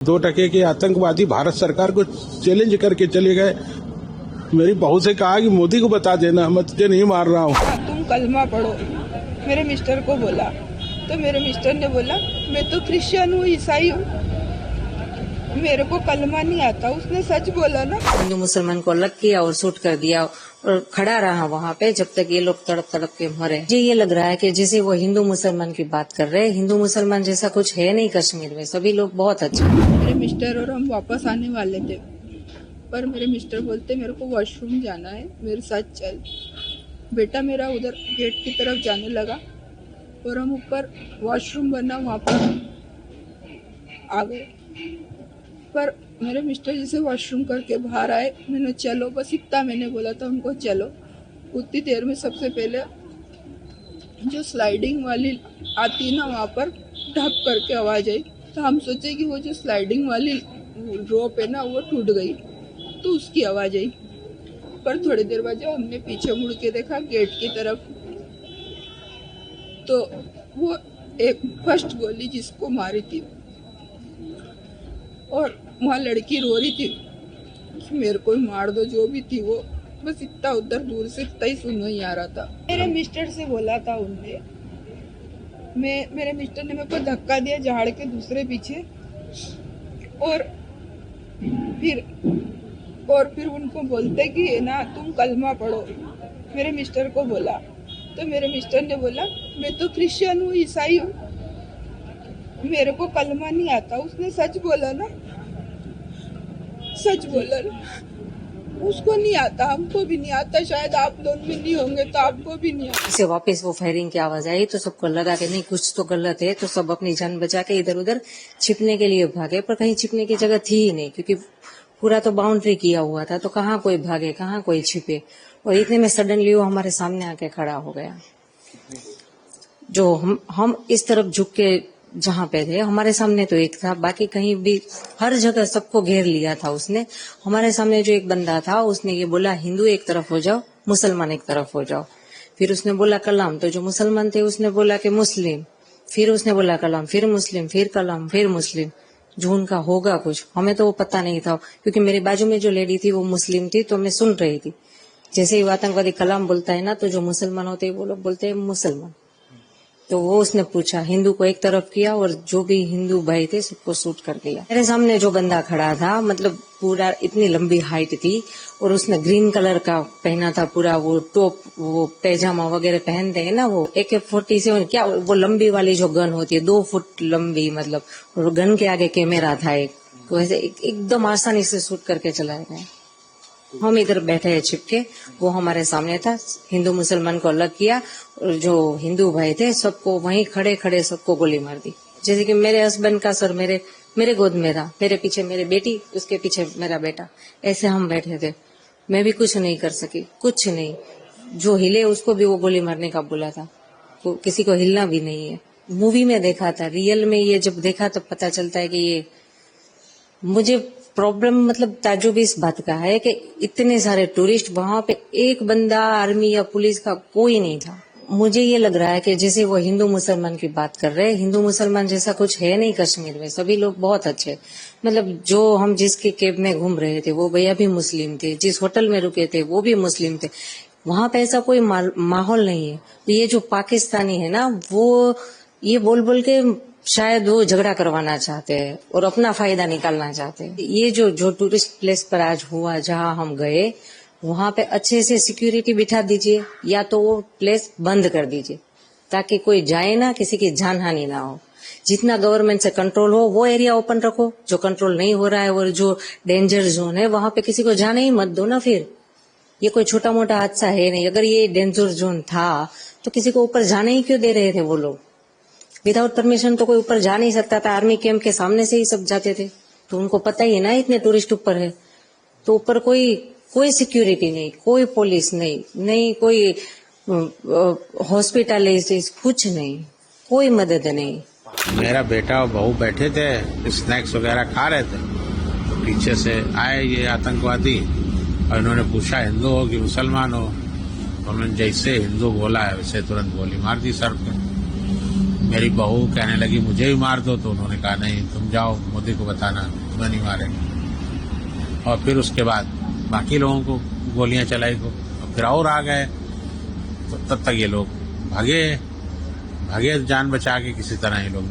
2 टके के आतंकवादी भारत सरकार को चैलेंज करके चले गए। मेरी बहू से कहा कि मोदी को बता देना, मैं तुझे नहीं मार रहा हूँ। तुम कलमा पढ़ो, मेरे मिस्टर को बोला तो मेरे मिस्टर ने बोला मैं तो क्रिश्चियन हूँ, ईसाई हूँ, मेरे को कलमा नहीं आता। उसने सच बोला ना। हिंदू मुसलमान को अलग किया और शूट कर दिया और खड़ा रहा वहाँ पे जब तक ये लोग तड़प तड़प के मरे। मुझे ये लग रहा है कि जैसे वो हिंदू मुसलमान की बात कर रहे हैं, हिंदू मुसलमान जैसा कुछ है नहीं कश्मीर में, सभी लोग बहुत अच्छे। मेरे मिस्टर और हम वापस आने वाले थे, पर मेरे मिस्टर बोलते मेरे को वॉशरूम जाना है, मेरे साथ चल। बेटा मेरा उधर गेट की तरफ जाने लगा और हम ऊपर वॉशरूम बना वहाँ पर आ गए। पर मेरे मिस्टर जैसे वॉशरूम करके बाहर आए, मैंने चलो, बस इतना मैंने बोला था उनको, चलो। उतनी देर में सबसे पहले जो स्लाइडिंग वाली आती ना, वहाँ पर ढप करके आवाज आई। तो हम सोचे कि वो जो स्लाइडिंग वाली रोप है ना, वो टूट गई, तो उसकी आवाज आई। पर थोड़ी देर बाद जब हमने पीछे मुड़ के देखा गेट की तरफ, तो वो एक फर्स्ट गोली जिसको मारी थी, और वहाँ लड़की रो रही थी कि मेरे को ही मार दो, जो भी थी वो। बस इतना उधर दूर से इतना ही सुन ही आ रहा था। मेरे मिस्टर से बोला था उनने, मेरे मिस्टर ने मेरे को धक्का दिया झाड़ के दूसरे पीछे, और फिर उनको बोलते कि ना तुम कलमा पढ़ो, मेरे मिस्टर को बोला तो मेरे मिस्टर ने बोला मैं तो क्रिश्चियन हूँ, ईसाई हूँ, मेरे को कलमा नहीं आता। उसने सच बोला ना, सच बोला ना। उसको नहीं आता, हमको भी नहीं आता, शायद आप दोनों में नहीं होंगे तो आपको भी नहीं आता। से वापस वो फायरिंग की आवाज आई तो सबको लगा कि नहीं कुछ तो गलत है, तो सब अपनी जान बचा के इधर उधर छिपने के लिए भागे, पर कहीं छिपने की जगह थी ही नहीं, क्योंकि पूरा तो बाउंड्री किया हुआ था, तो कहाँ कोई भागे, कहाँ कोई छिपे। और इतने में सडनली वो हमारे सामने आके खड़ा हो गया। जो हम इस तरफ झुक के जहाँ पे थे, हमारे सामने तो एक था, बाकी कहीं भी हर जगह सबको घेर लिया था उसने। हमारे सामने जो एक बंदा था, उसने ये बोला हिंदू एक तरफ हो जाओ, मुसलमान एक तरफ हो जाओ। फिर उसने बोला कलाम, तो जो मुसलमान थे उसने बोला कि मुस्लिम, फिर उसने बोला कलाम, फिर मुस्लिम, फिर कलाम, फिर मुस्लिम। जो उनका होगा कुछ, हमें तो वो पता नहीं था, क्योंकि मेरे बाजू में जो लेडी थी वो मुस्लिम थी, तो मैं सुन रही थी। जैसे ही आतंकवादी कलाम बोलता है ना, तो जो मुसलमान होते हैं वो लोग बोलते हैं मुसलमान। तो वो उसने पूछा, हिंदू को एक तरफ किया और जो भी हिंदू भाई थे सबको शूट कर दिया। मेरे सामने जो बंदा खड़ा था, मतलब पूरा इतनी लंबी हाइट थी, और उसने ग्रीन कलर का पहना था पूरा वो टॉप, वो पैजामा वगैरह पहनते हैं ना, वो AK-47 क्या, वो लंबी वाली जो गन होती है 2 फुट लंबी, मतलब, और गन के आगे कैमरा था एक, तो ऐसे एकदम आसानी से शूट करके चलाए गए। हम इधर बैठे हैं छिपके, वो हमारे सामने था, हिंदू मुसलमान को अलग किया, और जो हिंदू भाई थे सबको वहीं खड़े खड़े सबको गोली मार दी। जैसे कि मेरे हस्बैंड का सर मेरे गोद में था, मेरे पीछे मेरी बेटी, उसके पीछे मेरा बेटा, ऐसे हम बैठे थे। मैं भी कुछ नहीं कर सकी, कुछ नहीं। जो हिले उसको भी वो गोली मारने का बोला था, तो किसी को हिलना भी नहीं है। मूवी में देखा था, रियल में ये जब देखा तब पता चलता है कि ये मुझे प्रॉब्लम, मतलब ताजुब इस बात का है कि इतने सारे टूरिस्ट, वहां पे एक बंदा आर्मी या पुलिस का कोई नहीं था। मुझे ये लग रहा है कि जैसे वो हिंदू मुसलमान की बात कर रहे हैं, हिंदू मुसलमान जैसा कुछ है नहीं कश्मीर में, सभी लोग बहुत अच्छे। मतलब जो हम जिसके कैब में घूम रहे थे वो भैया भी मुस्लिम थे, जिस होटल में रुके थे वो भी मुस्लिम थे, वहां पे ऐसा कोई माहौल नहीं है। तो ये जो पाकिस्तानी है ना, वो ये बोल बोल के शायद वो झगड़ा करवाना चाहते हैं और अपना फायदा निकालना चाहते हैं। ये जो टूरिस्ट प्लेस पर आज हुआ, जहां हम गए, वहां पे अच्छे से सिक्योरिटी बिठा दीजिए, या तो वो प्लेस बंद कर दीजिए ताकि कोई जाए ना, किसी की जान हानि ना हो। जितना गवर्नमेंट से कंट्रोल हो वो एरिया ओपन रखो, जो कंट्रोल नहीं हो रहा है और जो डेंजर जोन है वहां पे किसी को जाने ही मत दो ना। फिर ये कोई छोटा मोटा हादसा है नहीं, अगर ये डेंजर जोन था तो किसी को ऊपर जाने ही क्यों दे रहे थे वो लोग? विदाउट परमिशन तो कोई ऊपर जा नहीं सकता था, आर्मी कैंप के सामने से ही सब जाते थे, तो उनको पता ही है ना इतने टूरिस्ट ऊपर है, तो ऊपर कोई सिक्योरिटी नहीं, कोई पुलिस नहीं कोई हॉस्पिटलाइजेशन, कुछ नहीं, कोई मदद नहीं। मेरा बेटा और बहू बैठे थे, स्नैक्स वगैरह खा रहे थे, तो पीछे से आए ये आतंकवादी और इन्होंने पूछा हिंदू हो कि मुसलमान हो, तो उन्होंने जैसे हिंदू बोला है वैसे तुरंत गोली मार दी सर पे। मेरी बहू कहने लगी मुझे भी मार दो, तो उन्होंने कहा नहीं, तुम जाओ मोदी को बताना, तुम्हें नहीं मारेंगे। और फिर उसके बाद बाकी लोगों को गोलियां चलाई को, और फिर और आ गए, तो तब तक ये लोग भागे जान बचा के किसी तरह ये लोग